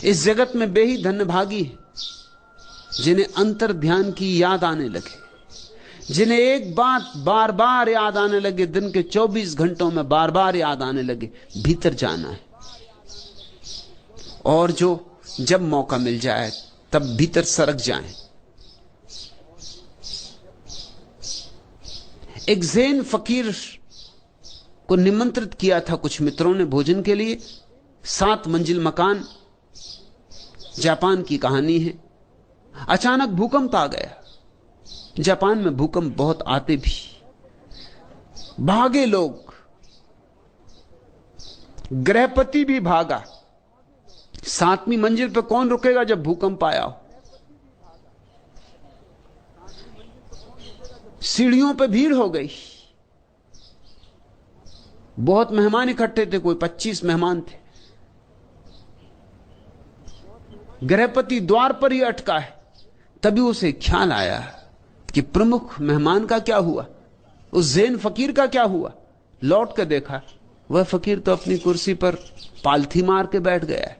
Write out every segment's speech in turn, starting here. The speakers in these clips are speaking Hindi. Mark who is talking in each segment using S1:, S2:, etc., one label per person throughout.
S1: इस जगत में वे ही धन्यभागी हैं जिन्हें अंतर ध्यान की याद आने लगे, जिन्हें एक बात बार बार याद आने लगे, दिन के 24 घंटों में बार बार याद आने लगे, भीतर जाना है। और जो जब मौका मिल जाए तब भीतर सरक जाएं। एक ज़ैन फकीर को निमंत्रित किया था कुछ मित्रों ने भोजन के लिए। 7 मंजिल मकान, जापान की कहानी है। अचानक भूकंप आ गया। जापान में भूकंप बहुत आते भी, भागे लोग, गृहपति भी भागा। 7वीं मंजिल पर कौन रुकेगा जब भूकंप आया हो? सीढ़ियों पे भीड़ हो गई। बहुत मेहमान इकट्ठे थे, कोई 25 मेहमान थे। गृहपति द्वार पर ही अटका है। तभी उसे ख्याल आया कि प्रमुख मेहमान का क्या हुआ, उस ज़ैन फकीर का क्या हुआ। लौट कर देखा, वह फकीर तो अपनी कुर्सी पर पालथी मार के बैठ गया है,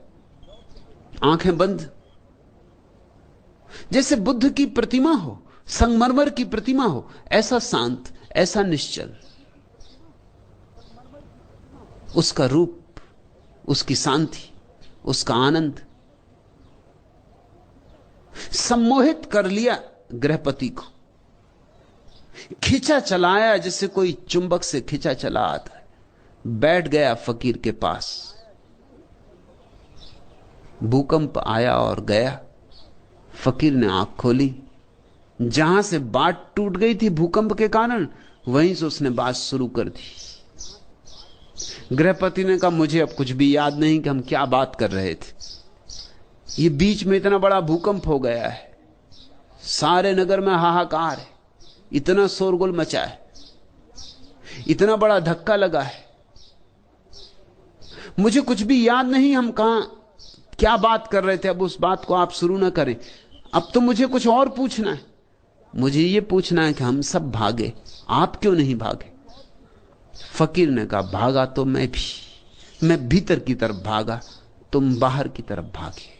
S1: आंखें बंद, जैसे बुद्ध की प्रतिमा हो, संगमरमर की प्रतिमा हो, ऐसा शांत, ऐसा निश्चल। उसका रूप, उसकी शांति, उसका आनंद सम्मोहित कर लिया गृहपति को। खिंचा चलाया जैसे कोई चुंबक से खिंचा चला आता है। बैठ गया फकीर के पास। भूकंप आया और गया। फकीर ने आंख खोली। जहां से बात टूट गई थी भूकंप के कारण, वहीं से उसने बात शुरू कर दी। गृहपति ने कहा, मुझे अब कुछ भी याद नहीं कि हम क्या बात कर रहे थे। ये बीच में इतना बड़ा भूकंप हो गया है, सारे नगर में हाहाकार है, इतना शोरगुल मचा है, इतना बड़ा धक्का लगा है, मुझे कुछ भी याद नहीं हम कहां क्या बात कर रहे थे। अब उस बात को आप शुरू ना करें। अब तो मुझे कुछ और पूछना है। मुझे ये पूछना है कि हम सब भागे, आप क्यों नहीं भागे? फकीर ने कहा, भागा तो मैं भी। मैं भीतर की तरफ भागा, तुम बाहर की तरफ भागे।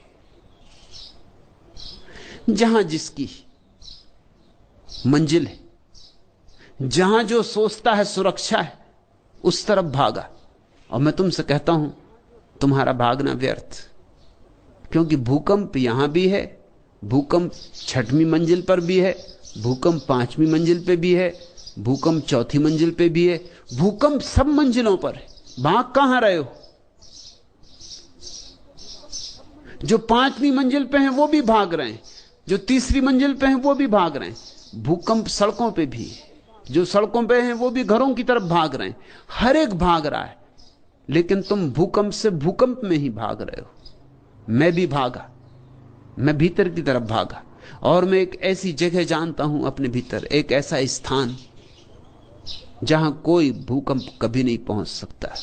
S1: जहां जिसकी मंजिल है, जहां जो सोचता है सुरक्षा है, उस तरफ भागा। और मैं तुमसे कहता हूं, तुम्हारा भागना व्यर्थ, क्योंकि भूकंप यहां भी है, भूकंप 6वीं मंजिल पर भी है, भूकंप 5वीं मंजिल पे भी है, भूकंप 4थी मंजिल पे भी है, भूकंप सब मंजिलों पर है। भाग कहां रहे हो? जो 5वीं मंजिल पे हैं वो भी भाग रहे हैं, जो 3री मंजिल पे हैं वो भी भाग रहे हैं। भूकंप सड़कों पे भी है, जो सड़कों पे हैं वो भी घरों की तरफ भाग रहे हैं। हर एक भाग रहा है, लेकिन तुम भूकंप से भूकंप में ही भाग रहे हो। मैं भी भागा, मैं भीतर की तरफ भागा। और मैं एक ऐसी जगह जानता हूं अपने भीतर, एक ऐसा स्थान जहां कोई भूकंप कभी नहीं पहुंच सकता,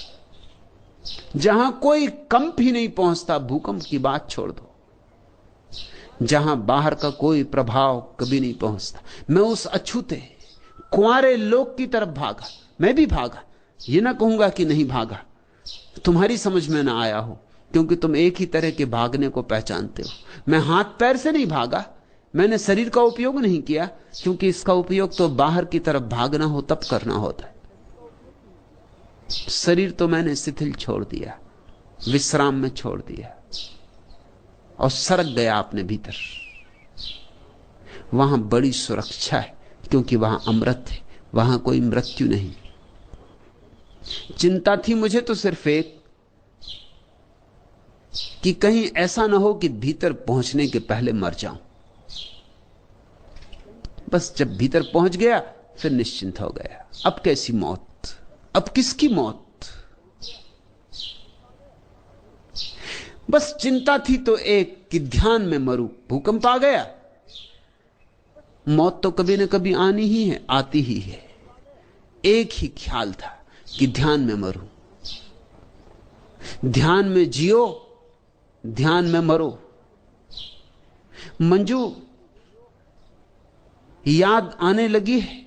S1: जहां कोई कंप ही नहीं पहुंचता। भूकंप की बात छोड़ दो, जहां बाहर का कोई प्रभाव कभी नहीं पहुंचता। मैं उस अछूते कुंवारे लोक की तरफ भागा। मैं भी भागा, ये ना कहूंगा कि नहीं भागा। तुम्हारी समझ में ना आया हो, क्योंकि तुम एक ही तरह के भागने को पहचानते हो। मैं हाथ पैर से नहीं भागा, मैंने शरीर का उपयोग नहीं किया, क्योंकि इसका उपयोग तो बाहर की तरफ भागना हो तब करना होता है। शरीर तो मैंने शिथिल छोड़ दिया, विश्राम में छोड़ दिया और सरक गया अपने भीतर। वहां बड़ी सुरक्षा है, क्योंकि वहां अमृत है, वहां कोई मृत्यु नहीं। चिंता थी मुझे तो सिर्फ एक, कि कहीं ऐसा ना हो कि भीतर पहुंचने के पहले मर जाऊं। बस जब भीतर पहुंच गया फिर निश्चिंत हो गया। अब कैसी मौत, अब किसकी मौत? बस चिंता थी तो एक, कि ध्यान में मरूं। भूकंप आ गया, मौत तो कभी ना कभी आनी ही है, आती ही है। एक ही ख्याल था कि ध्यान में मरूं, ध्यान में जियो, ध्यान में मरो। मंजू, याद आने लगी है,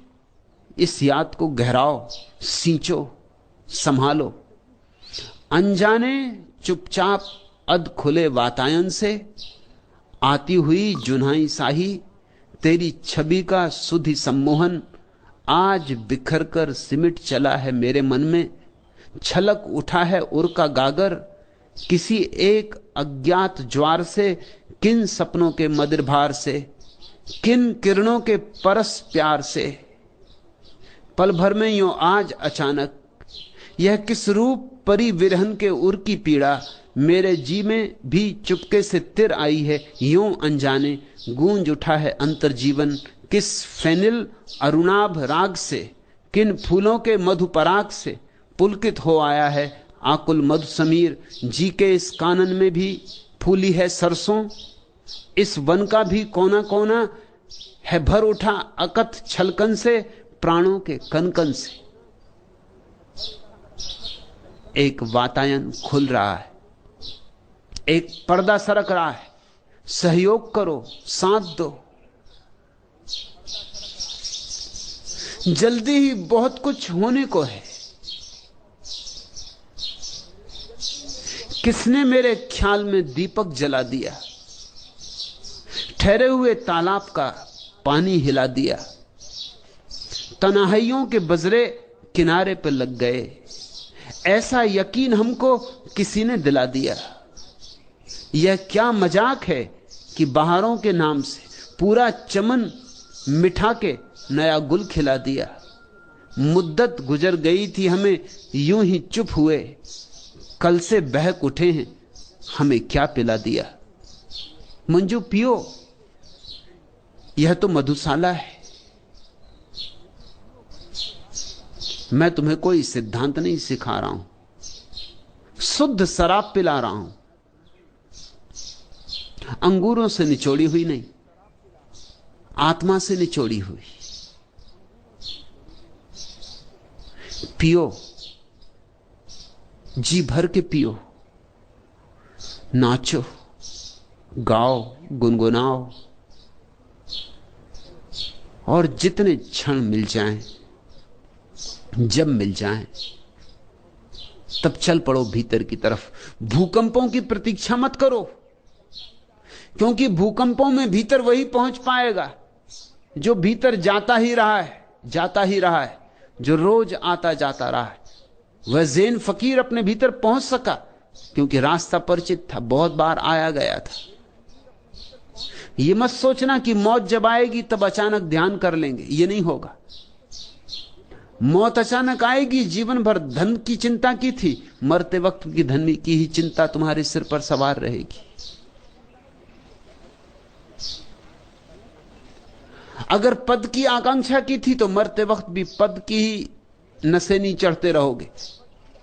S1: इस याद को गहराओ, सींचो, संभालो। अनजाने चुपचाप अध खुले वातायन से आती हुई जुन्हाई साही, तेरी छवि का सुधि सम्मोहन आज बिखर कर सिमट चला है मेरे मन में। छलक उठा है उर का गागर किसी एक अज्ञात ज्वार से, किन सपनों के मदिर भार से, किन किरणों के परस प्यार से। पल भर में यूं आज अचानक यह किस रूप परी विरहन के उर की पीड़ा, मेरे जी में भी चुपके से तिर आई है यूं अनजाने। गूंज उठा है अंतर जीवन किस फेनिल अरुणाभ राग से, किन फूलों के मधुपराग से पुलकित हो आया है आकुल मधु समीर। जी के इस कानन में भी फूली है सरसों, इस वन का भी कोना कोना है भर उठा अकथ छलकन से, प्राणों के कनकन से। एक वातायन खुल रहा है, एक पर्दा सरक रहा है। सहयोग करो, साथ दो। जल्दी ही बहुत कुछ होने को है। किसने मेरे ख्याल में दीपक जला दिया, ठहरे हुए तालाब का पानी हिला दिया। तन्हाइयों के बजरे किनारे पर लग गए, ऐसा यकीन हमको किसी ने दिला दिया। यह क्या मजाक है कि बहारों के नाम से पूरा चमन मिठा के नया गुल खिला दिया। मुद्दत गुजर गई थी हमें यूं ही चुप हुए, कल से बहक उठे हैं हमें क्या पिला दिया। मंजू पियो, यह तो मधुशाला है। मैं तुम्हें कोई सिद्धांत नहीं सिखा रहा हूं, शुद्ध शराब पिला रहा हूं, अंगूरों से निचोड़ी हुई नहीं, आत्मा से निचोड़ी हुई। पियो, जी भर के पियो, नाचो, गाओ, गुनगुनाओ, और जितने क्षण मिल जाएं, जब मिल जाएं, तब चल पड़ो भीतर की तरफ। भूकंपों की प्रतीक्षा मत करो, क्योंकि भूकंपों में भीतर वही पहुंच पाएगा जो भीतर जाता ही रहा है, जाता ही रहा है, जो रोज आता जाता रहा है। वह ज़ैन फकीर अपने भीतर पहुंच सका क्योंकि रास्ता परिचित था, बहुत बार आया गया था। यह मत सोचना कि मौत जब आएगी तब अचानक ध्यान कर लेंगे, यह नहीं होगा। मौत अचानक आएगी। जीवन भर धन की चिंता की थी, मरते वक्त की धन की ही चिंता तुम्हारे सिर पर सवार रहेगी। अगर पद की आकांक्षा की थी तो मरते वक्त भी पद की ही नशेनी चढ़ते रहोगे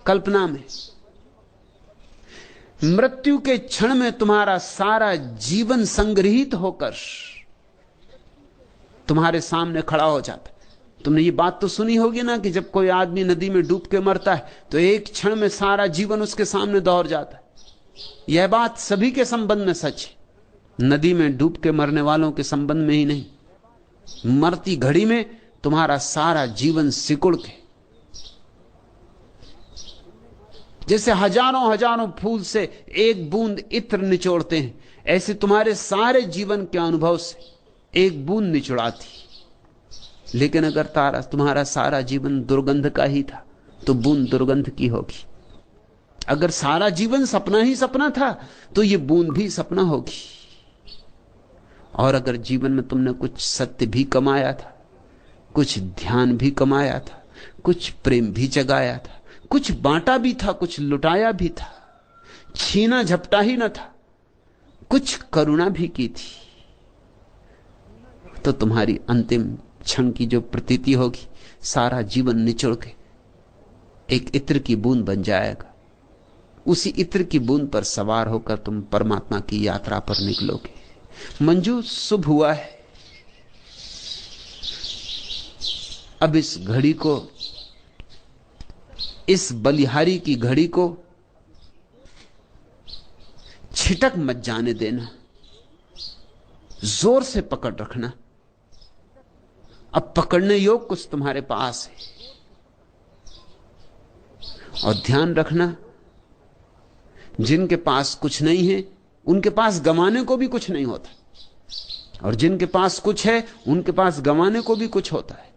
S1: कल्पना में। मृत्यु के क्षण में तुम्हारा सारा जीवन संग्रहित होकर तुम्हारे सामने खड़ा हो जाता है। तुमने ये बात तो सुनी होगी ना कि जब कोई आदमी नदी में डूब के मरता है तो एक क्षण में सारा जीवन उसके सामने दौड़ जाता है। यह बात सभी के संबंध में सच है, नदी में डूब के मरने वालों के संबंध में ही नहीं। मरती घड़ी में तुम्हारा सारा जीवन सिकुड़ के, जैसे हजारों हजारों फूल से एक बूंद इत्र निचोड़ते हैं, ऐसे तुम्हारे सारे जीवन के अनुभव से एक बूंद निचोड़ाती। लेकिन अगर तुम्हारा सारा जीवन दुर्गंध का ही था तो बूंद दुर्गंध की होगी। अगर सारा जीवन सपना ही सपना था तो ये बूंद भी सपना होगी। और अगर जीवन में तुमने कुछ सत्य भी कमाया था, कुछ ध्यान भी कमाया था, कुछ प्रेम भी जगाया था, कुछ बांटा भी था, कुछ लुटाया भी था, छीना झपटा ही न था, कुछ करुणा भी की थी, तो तुम्हारी अंतिम क्षण की जो प्रतीति होगी, सारा जीवन निचोड़ के एक इत्र की बूंद बन जाएगा। उसी इत्र की बूंद पर सवार होकर तुम परमात्मा की यात्रा पर निकलोगे। मंजू, शुभ हुआ है। अब इस घड़ी को, इस बलिहारी की घड़ी को छिटक मत जाने देना, जोर से पकड़ रखना। अब पकड़ने योग कुछ तुम्हारे पास है। और ध्यान रखना जिनके पास कुछ नहीं है उनके पास गंवाने को भी कुछ नहीं होता, और जिनके पास कुछ है उनके पास गंवाने को भी कुछ होता है।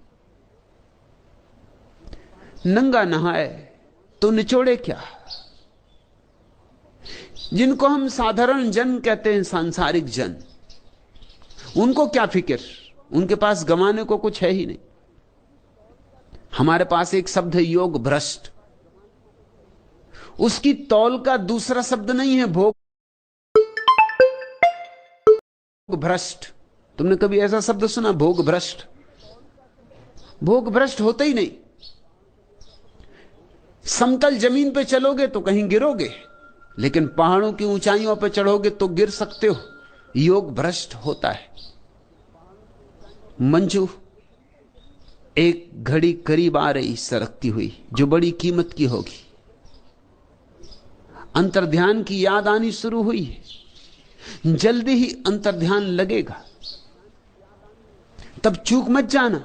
S1: नंगा नहाए तो निचोड़े क्या। जिनको हम साधारण जन कहते हैं, सांसारिक जन, उनको क्या फिक्र, उनके पास गंवाने को कुछ है ही नहीं। हमारे पास एक शब्द है योग भ्रष्ट, उसकी तौल का दूसरा शब्द नहीं है भोग भ्रष्ट। तुमने कभी ऐसा शब्द सुना, भोग भ्रष्ट? भोग भ्रष्ट होता ही नहीं। समतल जमीन पे चलोगे तो कहीं गिरोगे, लेकिन पहाड़ों की ऊंचाइयों पर चढ़ोगे तो गिर सकते हो। योग भ्रष्ट होता है। मंजू, एक घड़ी करीब आ रही सरकती हुई जो बड़ी कीमत की होगी। अंतर्ध्यान की याद आनी शुरू हुई है, जल्दी ही अंतर्ध्यान लगेगा। तब चूक मत जाना,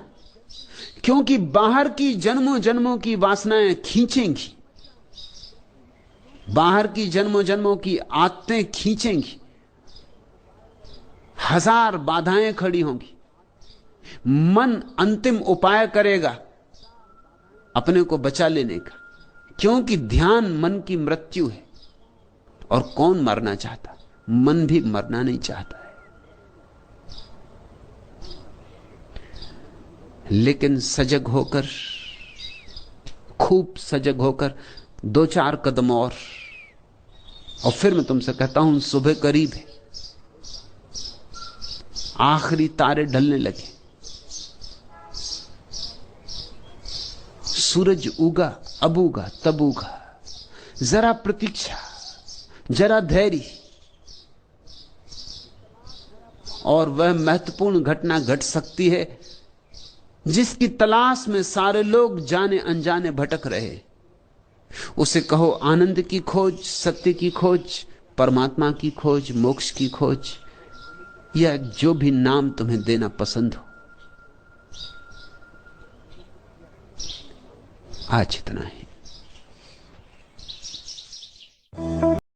S1: क्योंकि बाहर की जन्मों जन्मों की वासनाएं खींचेंगी, बाहर की जन्मों जन्मों की आदतें खींचेंगी, हजार बाधाएं खड़ी होंगी। मन अंतिम उपाय करेगा अपने को बचा लेने का, क्योंकि ध्यान मन की मृत्यु है। और कौन मरना चाहता? मन भी मरना नहीं चाहता है। लेकिन सजग होकर, खूब सजग होकर 2-4 कदम और फिर मैं तुमसे कहता हूं सुबह करीब है, आखिरी तारे ढलने लगे, सूरज उगा, अब उगा, तब उगा। जरा प्रतीक्षा, जरा धैर्य, और वह महत्वपूर्ण घटना घट सकती है जिसकी तलाश में सारे लोग जाने अनजाने भटक रहे। उसे कहो आनंद की खोज, सत्य की खोज, परमात्मा की खोज, मोक्ष की खोज, या जो भी नाम तुम्हें देना पसंद हो। आज इतना ही।